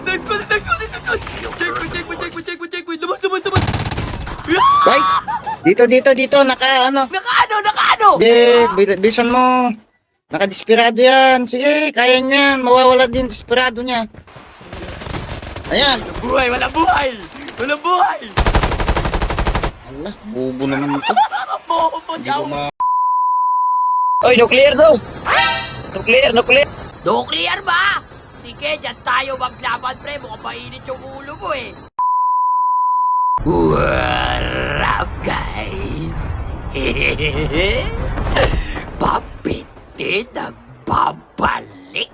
Sa squad! Checkpoint! Labas! Right? Dito. Naka ano. Naka ano? Bisan mo. Nakadesperado yan. Sige, kaya niya yan. Mawawala din desperado niya. Ayan. Walang buhay! Allah, bubo naman ito. Bobo Hindi daw! ko ma... Oy, nuclear daw. Nuclear. Nuclear ba? Sige, dyan tayo maglaban, pre. Mukhang mainit yung ulo mo, eh. What up, guys? Papiti nagbabalik.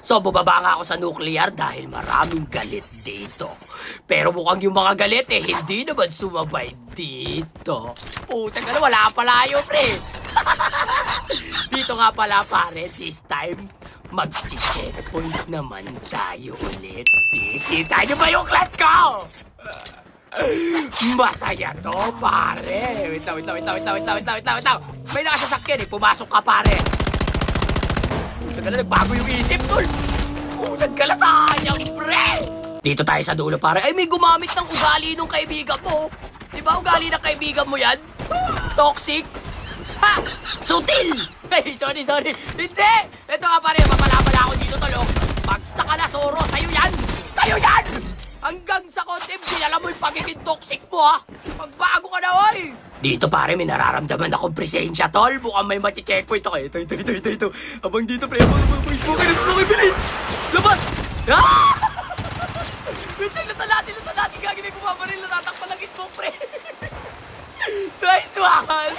So, bubaba nga ako sa nuclear dahil maraming galit dito. Pero mukhang yung mga galit, hindi naman sumabay dito. Pusang gano'n, wala pala yun, pre. Dito nga pala, pare, this time, mag-checkpoint naman tayo ulit. Kita nyo ba yung class ko? Masaya to, pare. Wait lang. May nakasasakyan, pumasok ka, pare. Pusang gano'n, nagbago yung isip, tol. Pusang gano'n, sayang, pre. Dito tayo sa dulo, pare. Ay, may gumamit ng ugali ng kaibigan mo. Di ba ugali ng kaibigan mo yan? Toxic. Ha! Sutil! Hey, sorry. Hindi! Ito nga, pare. Mapala ako dito, tol. Bagsak ka na, Soro. Sa'yo yan! Hanggang sa content, alam mo yung pagiging toxic mo, ha? Magbago ka na, oy! Dito, pare, may nararamdaman akong presensya, tol. Mukhang may machi-checkpoint ako. Ito. Abang dito, pre. Abang, smoke, bilis! Labas! Ah! Lutan natin, gagi may bumabaril, natatakpan lang yung smoke, pre. Nice one!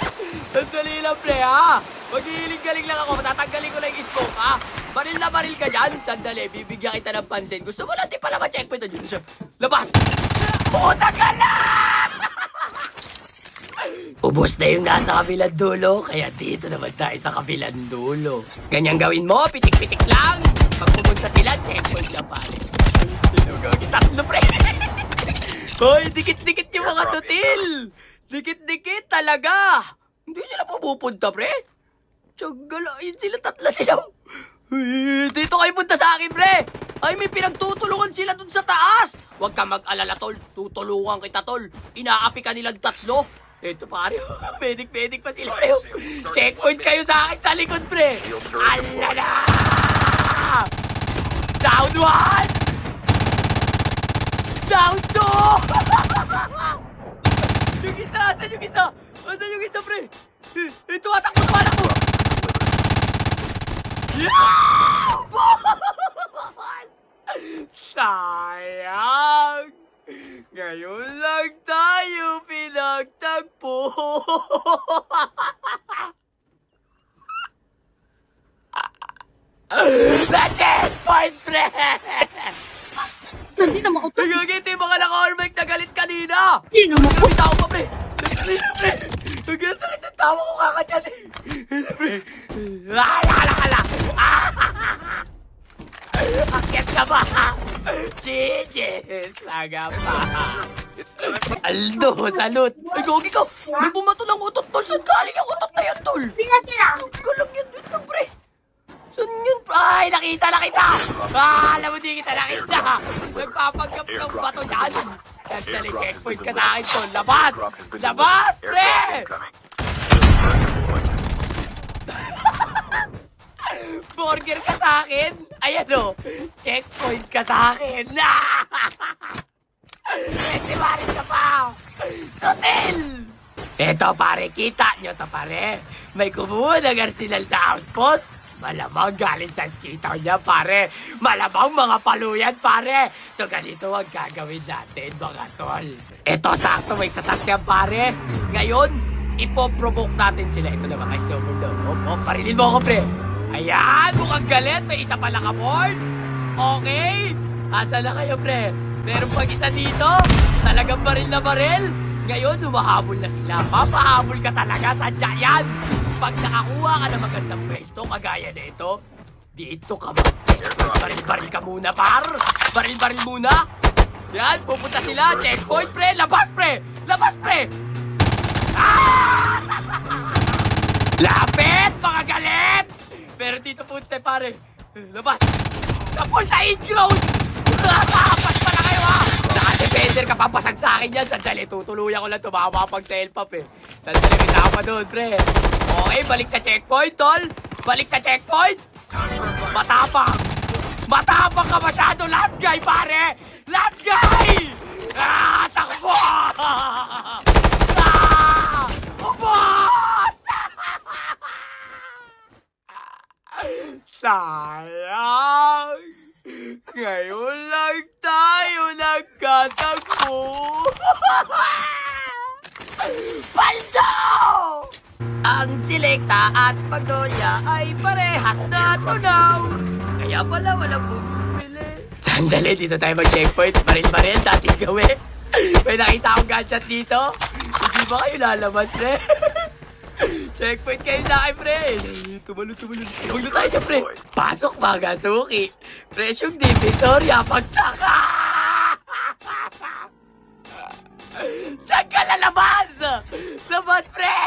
Sandali lang, pre, ha? Maghihiling-galing lang ako, matatanggalin ko lang yung smoke, ha? Baril na baril ka dyan. Sandali, bibigyan kita ng pansin. Gusto mo natin pala ma-checkpoint. Dito siya. Labas! Pusa ka na! Ubus na yung nasa kabilang dulo, kaya dito naman tayo sa kabilang dulo. Ganyan gawin mo, pitik-pitik lang. Pag pumunta sila, checkpoint lang, pare. Tatlo, pre. Hoy, dikit-dikit yung mga sutil. Dikit-dikit talaga. Hindi sila pupunta, pre. Tiyagalain sila, tatlo sila. Dito kayo punta sa akin, pre. Ay, may pinagtutulungan sila dun sa taas. Huwag ka mag-alala, tol. Tutulungan kita, tol. Inaapi ka nilang tatlo. Ito, pare. Medic pa sila, pre. Checkpoint kayo sa akin sa likod, pre. Alala! Down one! Down two! Yung isa! Asan yung isa? Asan yung isa, pre? Ito, atakbo! Yeah! Sayang! Ngayon lang tayo pinagtagpo! The checkpoint, pre! Hindi na mauto. Nagagit yung mga naka-all-mic na galit kanina! Hindi na mauto. May tao pa, pre! Kanina, pre! Hanggang sakit ang tawa ko kakadyan, eh! Pre! Ala! Akit ka ba? GG's! Laga pa! Aldo, salute! Ay, gogi ka! May bumato ng utot, tol! Saan galing ang utot na yan, tol? Galang yan, wait lang, pre! Saan yun? Ay, nakita! Alam mo, di kita nakita! Nagpapanggap ng bato dyan! Sandali, checkpoint ka sa akin, tol! Labas, pre! Burger ka sa akin? Ayan o, checkpoint ka sa akin! Estimarin ka pa! Sutil! Eto, pare, kita nyo to, pare. May kumuha ng arsenal sa outpost. Malamang galing sa skitaw niya, pare. Malamang mga paluyan, pare. So, ganito ang gagawin natin, mga tol. Eto, sakto, may sasakyan, pare. Ngayon, ipoprovoke natin sila. Ito na mga snowboard daw. Parilin mo ako, pre. Ayan, mukhang galit. May isa pala ka-board. Okay. Asa na kayo, pre? Meron pag isa dito. Talagang baril na baril. Ngayon, humahabol na sila. Papahabol ka talaga. Sadya yan. Pag nakakuha ka ng magandang pwesto, kagaya na ito, dito ka baril-baril ka muna, par. Baril-baril muna. Yan, pupunta sila. Checkpoint, pre. Labas, pre. Ah! Lapit, mga galit. Pero dito po, pare. Labas. Tapos sa in-ground. Spider ka papasag sa akin yan. Sandali, tutuluyan ko lang tumama pag sa elpap eh. Sandali, may tao pa doon, pre. Okay, balik sa checkpoint, tol. Balik sa checkpoint. Matapang. Matapang ka masyado. Last guy, pare. Last guy! Ah, takbo! Ah! Ubos! Sayang! Ngayon lang tayo nagkatagpo! Paldo! Ang Selecta at Magnolia ay parehas na tunaw. Kaya pala walang bumibili. Sandali, dito tayo mag-checkpoint. Baril-baril, dating gawin. May nakita akong gadget dito. Hindi ba kayo lalabas, pre? Checkpoint kayo sa akin, pre. Tumalun. Huwag na tayo, pre. Pasok, mga suki. Presyong divisorya, pagsaka! Diyan ka lalabas! Labas, pre!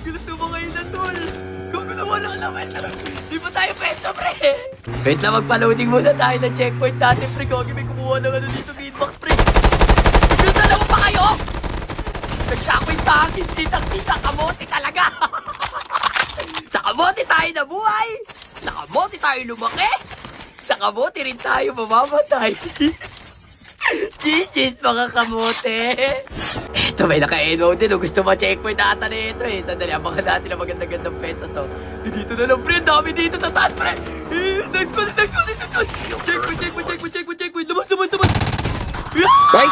Hindi sumakay na, tol. Kung wala ka naman. Di ba tayo pesto, pre? Wait lang, magpa-loading muna tayo ng checkpoint natin, pre. Kung may kumuha ng ano dito, hitbox, pre. Nagdala mo pa kayo? Nag-shockwave sa akin. Kitang-kita, kamote talaga. Sa kamote tayo nabuhay. Sa kamote tayo lumaki. Sa kamote rin tayo mamamatay. GG's mga kamote! Ito may naka-NO din. Gusto ma-checkpoint ata na ito eh. Sandali, abangan natin ang magandang-gandang pesa to. Dito na lang, pre. Dami dito sa taas, pre. Sa squad. Checkpoint. Labas. Bay,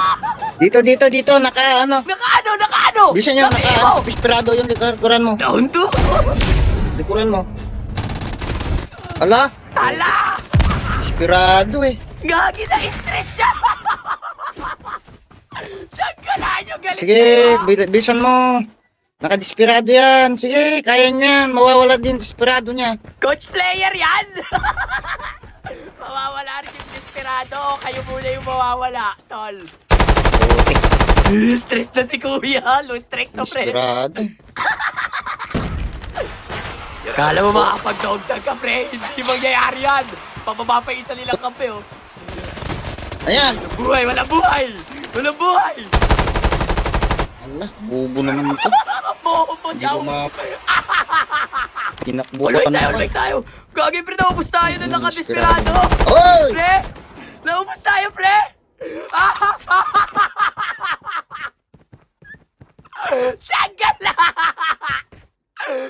dito, naka ano. Naka-ano? Bisa nyo, Sabi naka mo. desperado yung likuran mo. Down to? Likuran mo. Ala, Hala! desperado eh. Gagi na stress siya! Diyan ka na nyo, galit Sige, kayo. bisan mo. Nakadesperado yan. Sige, kaya niyan. Mawawala din desperado niya. Coach player yan! Mawawala rin yung desperado. Kayo muna yung mawawala, tol. Stress na si kuya. Low strike to, pre. Desperado. Kala mo makapag-dog tag ka, pre. Hindi mangyayari yan. Pababa pa yung isa nilang kampe, oh. Ayan. Walang buhay! Ala, bubo naman ito. Bobo Hindi daw. ko Tinakbo All ka na. right tayo. Gagi, pre, naubos tayo na nakadesperado. Oy! Pre! Naubos tayo, pre! Tiyanggal na!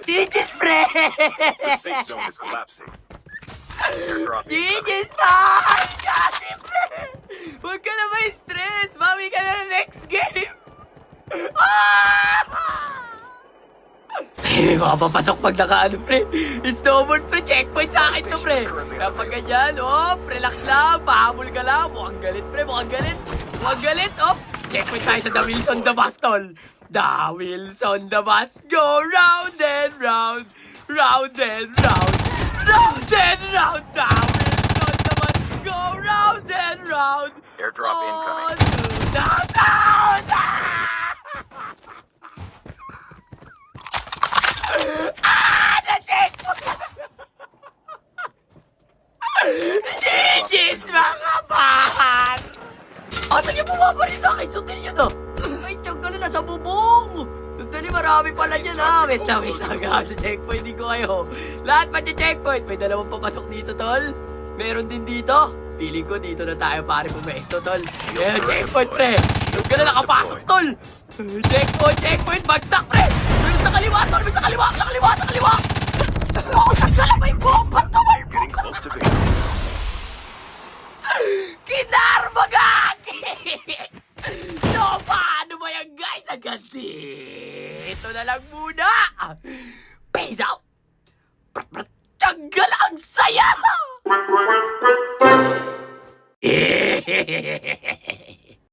Digis, pre! The safe zone is collapsing. Airdrop Digis, man! Gagi, pre! Huwag ka na may stress. Mami ka na next game. Hindi ko papasok pag nakaano, pre. Snowboard, pre. Checkpoint sa akin to, pre. Kapag ganyan, relax lang. Pahabol ka lang. Mukhang galit, pre. Mukhang galit. Checkpoint tayo sa The Wheels on the Bus, tol. The Wheels on the Bus go round and round. Round and round. Round and round. The Wheels on the Bus go round and round. Airdrop incoming. Downtown! Na-checkpoint! GG's mga bahar! Asan yung bumabari sa akin? Sutil yun, ah! Ay, tiyag ka na nasa bubong! Dali, marami pala dyan, ah! Wait lang, checkpoint din ko kayo. Lahat pa checkpoint. May dalawang papasok dito, tol. Meron din dito. Feeling ko dito na tayo, pare, pumesto, tol. Yeah, checkpoint, pre. Huwag ka na nakapasok, tol. Checkpoint, bagsak, pre. Meron sa kaliwa, tol. May sa kaliwa. Oh, nagkala may bomba, tumalbog. Close to victory. Kinarbagagi! So, paano ba yan, guys? Hanggang dito na lang muna.